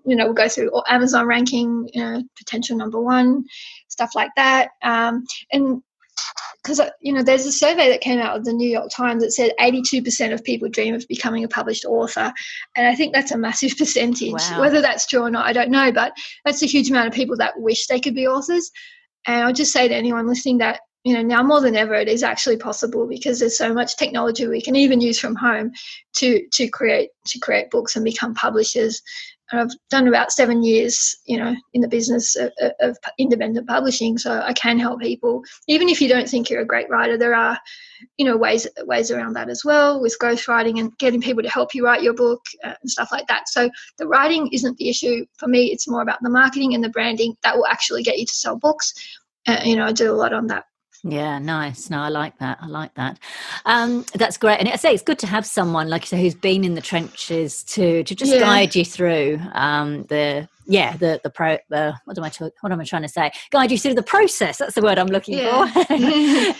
B: We'll go through Amazon ranking, potential number one, stuff like that. And because, there's a survey that came out of the New York Times that said 82% of people dream of becoming a published author. And I think that's a massive percentage.
A: Wow.
B: Whether that's true or not, I don't know, but that's a huge amount of people that wish they could be authors. And I'll just say to anyone listening that, now more than ever, it is actually possible, because there's so much technology we can even use from home to create books and become publishers. And I've done about 7 years, in the business of independent publishing, so I can help people. Even if you don't think you're a great writer, there are, ways around that as well, with ghostwriting and getting people to help you write your book and stuff like that. So the writing isn't the issue for me. It's more about the marketing and the branding that will actually get you to sell books. I do a lot on that.
A: Yeah, nice. No, I like that. That's great. And I say it's good to have someone, like you say, who's been in the trenches to just guide you through what am I trying to say? Guide you through the process. That's the word I'm looking for.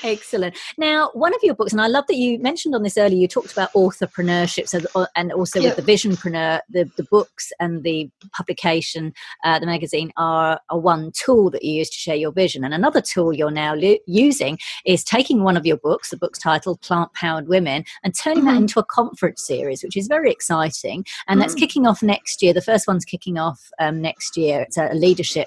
A: Excellent. Now, one of your books, and I love that you mentioned on this earlier, you talked about authorpreneurship, and also with the Visionpreneur, the books and the publication, the magazine are one tool that you use to share your vision. And another tool you're now using is taking one of your books, the book's titled Plant Powered Women, and turning that into a conference series, which is very exciting. And that's kicking off next year. The first one's kicking off next year. It's a leadership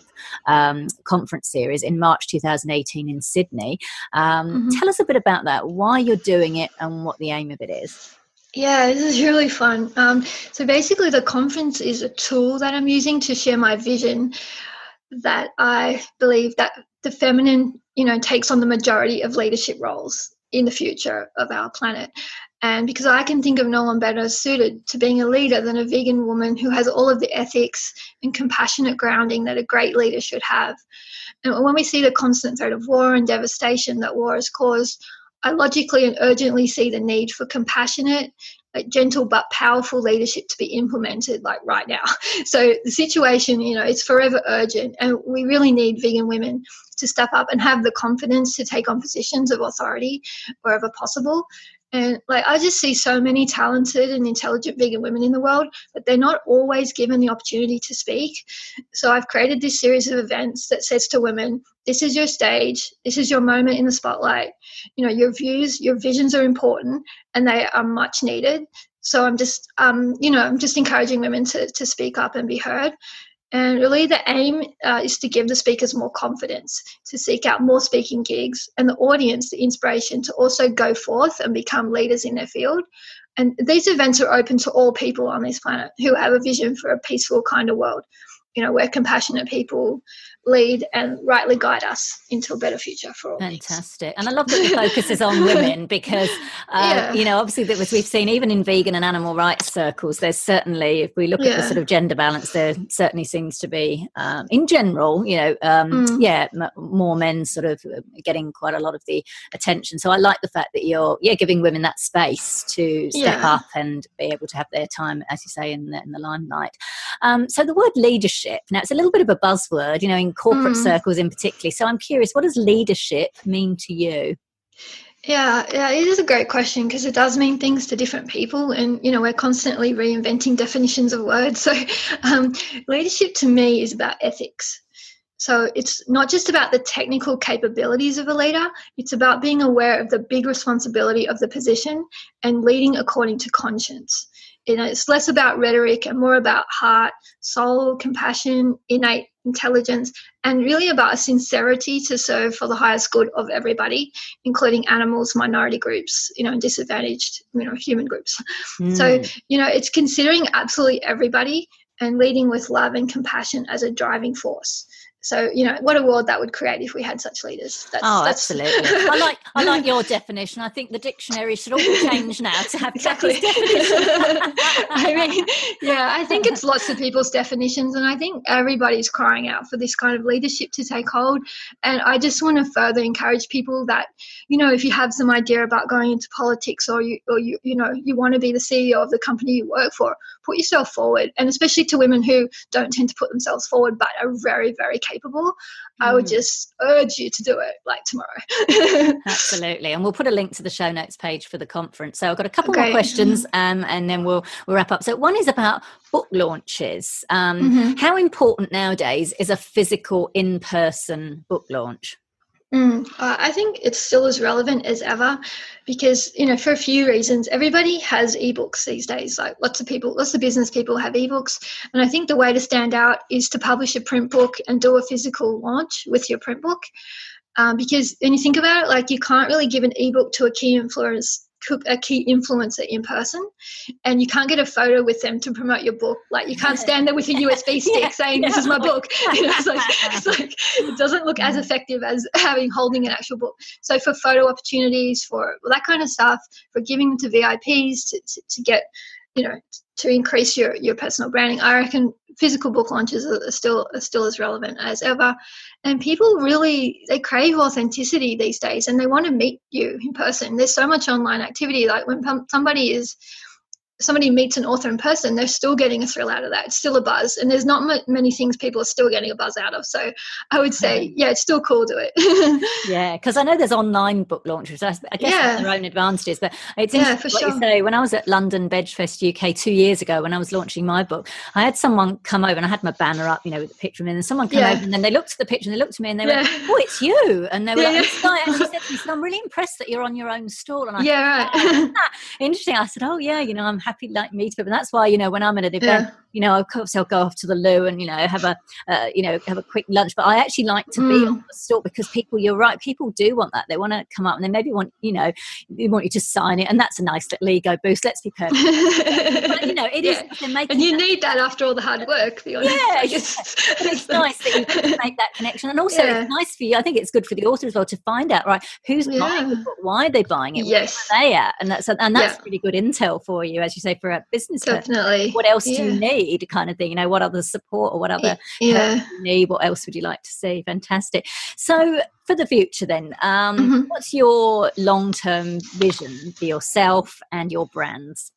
A: conference series in March 2018 in Sydney. Tell us a bit about that, why you're doing it and what the aim of it is.
B: Yeah, this is really fun. So basically the conference is a tool that I'm using to share my vision, that I believe that the feminine, takes on the majority of leadership roles in the future of our planet. And because I can think of no one better suited to being a leader than a vegan woman who has all of the ethics and compassionate grounding that a great leader should have. And when we see the constant threat of war and devastation that war has caused, I logically and urgently see the need for compassionate, gentle but powerful leadership to be implemented right now. So the situation, it's forever urgent, and we really need vegan women to step up and have the confidence to take on positions of authority wherever possible. And I just see so many talented and intelligent vegan women in the world, but they're not always given the opportunity to speak. So I've created this series of events that says to women, this is your stage, this is your moment in the spotlight. Your views, your visions are important, and they are much needed. So I'm just encouraging women to speak up and be heard. And really the aim is to give the speakers more confidence, to seek out more speaking gigs, and the audience the inspiration to also go forth and become leaders in their field. And these events are open to all people on this planet who have a vision for a peaceful kind of world, where compassionate people lead and rightly guide us into a better future for all.
A: Fantastic. And I love that the focus is on women, because, obviously that we've seen even in vegan and animal rights circles, there's certainly, if we look at the sort of gender balance, there certainly seems to be, in general, more men sort of getting quite a lot of the attention. So I like the fact that you're giving women that space to step up and be able to have their time, as you say, in the limelight. So the word leadership, now it's a little bit of a buzzword, in corporate circles in particular. So I'm curious, what does leadership mean to you?
B: Yeah, it is a great question, because it does mean things to different people, and we're constantly reinventing definitions of words. So leadership to me is about ethics. So it's not just about the technical capabilities of a leader, it's about being aware of the big responsibility of the position and leading according to conscience. It's less about rhetoric and more about heart, soul, compassion, innate intelligence, and really about a sincerity to serve for the highest good of everybody, including animals, minority groups, and disadvantaged, human groups. So, it's considering absolutely everybody and leading with love and compassion as a driving force. So, what a world that would create if we had such leaders.
A: Absolutely. I like your definition. I think the dictionary should all be changed now to have
B: exactly. I think it's lots of people's definitions, and I think everybody's crying out for this kind of leadership to take hold. And I just want to further encourage people that, if you have some idea about going into politics, or you want to be the CEO of the company you work for, put yourself forward. And especially to women who don't tend to put themselves forward but are very, very capable, I would just urge you to do it like tomorrow.
A: Absolutely. And we'll put a link to the show notes page for the conference. So I've got a couple more questions and then we'll wrap up. So one is about book launches. How important nowadays is a physical in-person book launch?
B: I think it's still as relevant as ever because, for a few reasons. Everybody has ebooks these days. Like lots of business people have ebooks. And I think the way to stand out is to publish a print book and do a physical launch with your print book. Because when you think about it, like you can't really give an ebook to a key influencer in person, and you can't get a photo with them to promote your book. Like you can't stand there with a USB stick saying this is my book. It's like it doesn't look as effective as holding an actual book. So for photo opportunities, for that kind of stuff, for giving them to VIPs to get, to increase your personal branding, I reckon physical book launches are still as relevant as ever. And people really, they crave authenticity these days, and they want to meet you in person. There's so much online activity. Like when somebody meets an author in person, they're still getting a thrill out of that. It's still a buzz, and there's not many things people are still getting a buzz out of. So I would say, it's still cool to it.
A: Yeah, because I know there's online book launches. I guess have their own advantages, but it's interesting what you say. When I was at London Bedfest UK 2 years ago, when I was launching my book, I had someone come over, and I had my banner up, with the picture of me, and someone came over, and then they looked at the picture, and they looked at me, and they went, "Oh, it's you!" And they were like, "This guy actually said to me, I'm really impressed that you're on your own stall." And I
B: right.
A: Interesting. I said, "Oh yeah, I'm happy like meet people." And that's why, when I'm at an event, of course I'll go off to the loo and have a quick lunch. But I actually like to be on the stall because you're right, people do want that. They want to come up and they maybe want, they want you to sign it, and that's a nice little ego boost. Let's be perfect. But, it is.
B: And you need that after all the hard work. But
A: it's nice that you can make that connection, and also it's nice for you. I think it's good for the author as well to find out, right, who's buying the book, why are they buying it, where are they at, and that's really good intel for you, as you say, for a business.
B: Definitely.
A: What else do you need, kind of thing? What other support or what other help you need? What else would you like to see? Fantastic. So for the future then, what's your long-term vision for yourself and your brands?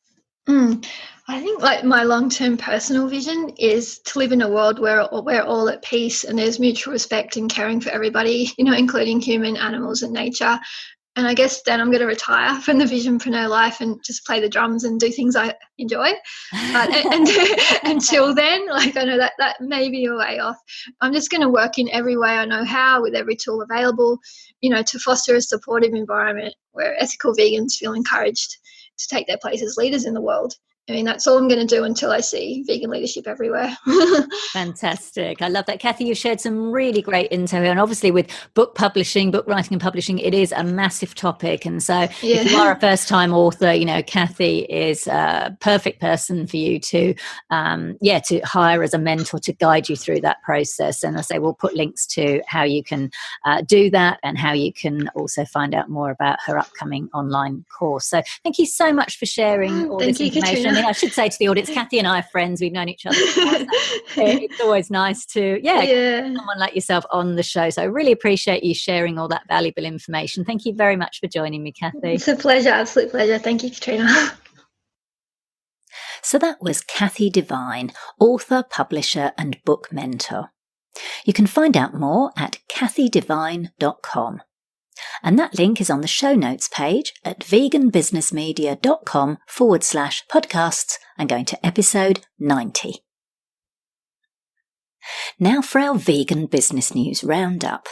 B: I think like my long-term personal vision is to live in a world where we're all at peace and there's mutual respect and caring for everybody, including human, animals and nature. And I guess then I'm going to retire from the visionpreneur life and just play the drums and do things I enjoy. And until then, like I know that may be a way off. I'm just going to work in every way I know how, with every tool available, to foster a supportive environment where ethical vegans feel encouraged to take their place as leaders in the world. I mean, that's all I'm going to do until I see vegan leadership everywhere.
A: Fantastic. I love that. Kathy, you shared some really great info here. And obviously with book publishing, book writing and publishing, it is a massive topic. And so if you are a first-time author, Kathy is a perfect person for you to hire as a mentor to guide you through that process. And I say we'll put links to how you can do that and how you can also find out more about her upcoming online course. So thank you so much for sharing all this information.
B: Katrina.
A: I should say to the audience, Kathy and I are friends. We've known each other. It's always nice to get someone like yourself on the show. So I really appreciate you sharing all that valuable information. Thank you very much for joining me, Kathy.
B: It's a pleasure, absolute pleasure. Thank you, Katrina.
A: So that was Kathy Devine, author, publisher and book mentor. You can find out more at kathydevine.com. And that link is on the show notes page at veganbusinessmedia.com/podcasts and going to episode 90. Now for our vegan business news roundup.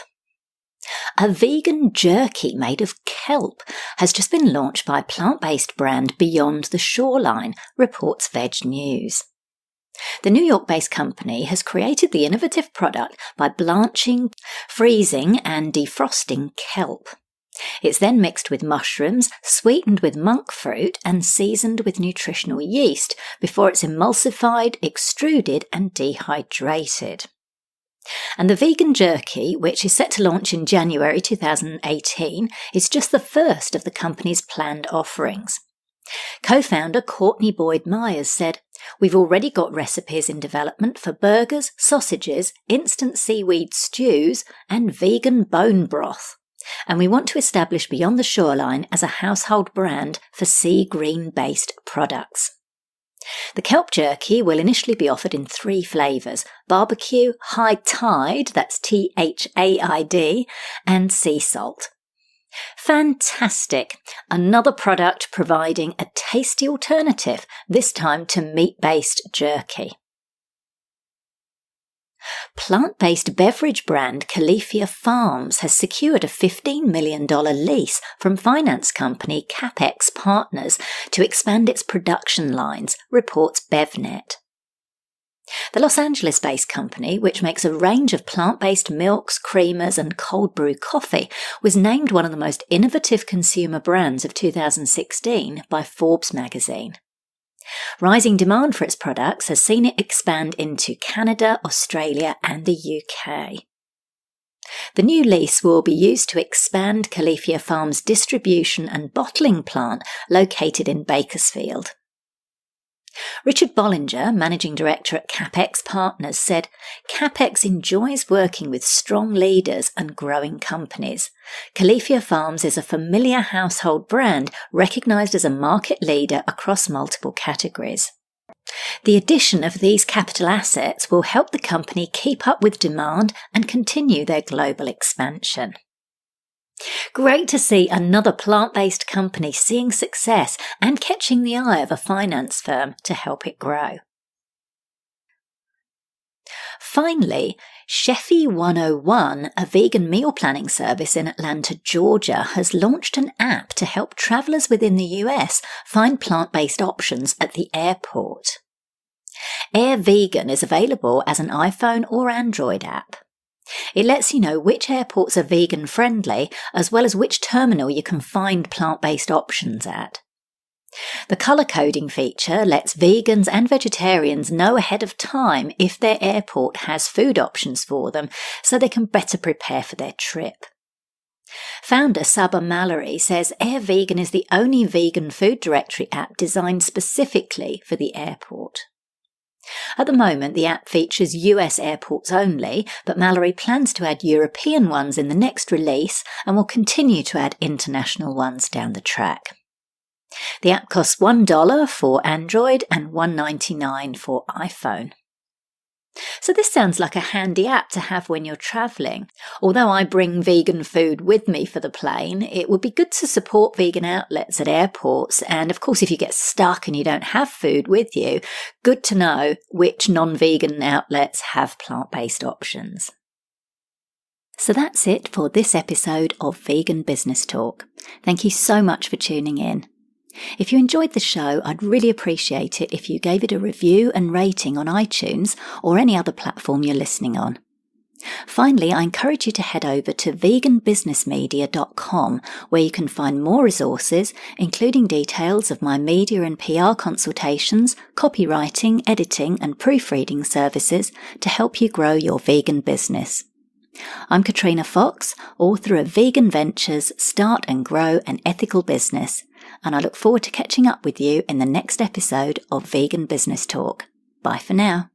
A: A vegan jerky made of kelp has just been launched by plant-based brand Beyond the Shoreline, reports Veg News. The New York-based company has created the innovative product by blanching, freezing and defrosting kelp. It's then mixed with mushrooms, sweetened with monk fruit and seasoned with nutritional yeast before it's emulsified, extruded and dehydrated. And the vegan jerky, which is set to launch in January 2018, is just the first of the company's planned offerings. Co-founder Courtney Boyd-Myers said, "We've already got recipes in development for burgers, sausages, instant seaweed stews and vegan bone broth. And we want to establish Beyond the Shoreline as a household brand for sea green-based products." The kelp jerky will initially be offered in 3 flavours: barbecue, high tide, that's THAID, and sea salt. Fantastic! Another product providing a tasty alternative, this time to meat-based jerky. Plant-based beverage brand Califia Farms has secured a $15 million lease from finance company CapEx Partners to expand its production lines, reports BevNet. The Los Angeles-based company, which makes a range of plant-based milks, creamers and cold brew coffee, was named one of the most innovative consumer brands of 2016 by Forbes magazine. Rising demand for its products has seen it expand into Canada, Australia and the UK. The new lease will be used to expand Califia Farms' distribution and bottling plant located in Bakersfield. Richard Bollinger, managing director at CapEx Partners, said, "CapEx enjoys working with strong leaders and growing companies. Califia Farms is a familiar household brand recognised as a market leader across multiple categories. The addition of these capital assets will help the company keep up with demand and continue their global expansion." Great to see another plant-based company seeing success and catching the eye of a finance firm to help it grow. Finally, Chefy 101, a vegan meal planning service in Atlanta, Georgia, has launched an app to help travellers within the US find plant-based options at the airport. Air Vegan is available as an iPhone or Android app. It lets you know which airports are vegan-friendly, as well as which terminal you can find plant-based options at. The colour coding feature lets vegans and vegetarians know ahead of time if their airport has food options for them, so they can better prepare for their trip. Founder Saba Mallory says Air Vegan is the only vegan food directory app designed specifically for the airport. At the moment, the app features US airports only, but Mallory plans to add European ones in the next release and will continue to add international ones down the track. The app costs $1 for Android and $1.99 for iPhone. So this sounds like a handy app to have when you're travelling. Although I bring vegan food with me for the plane, it would be good to support vegan outlets at airports, and of course if you get stuck and you don't have food with you, good to know which non-vegan outlets have plant-based options. So that's it for this episode of Vegan Business Talk. Thank you so much for tuning in. If you enjoyed the show, I'd really appreciate it if you gave it a review and rating on iTunes or any other platform you're listening on. Finally, I encourage you to head over to veganbusinessmedia.com, where you can find more resources, including details of my media and PR consultations, copywriting, editing and proofreading services to help you grow your vegan business. I'm Katrina Fox, author of Vegan Ventures, Start and Grow an Ethical Business, and I look forward to catching up with you in the next episode of Vegan Business Talk. Bye for now.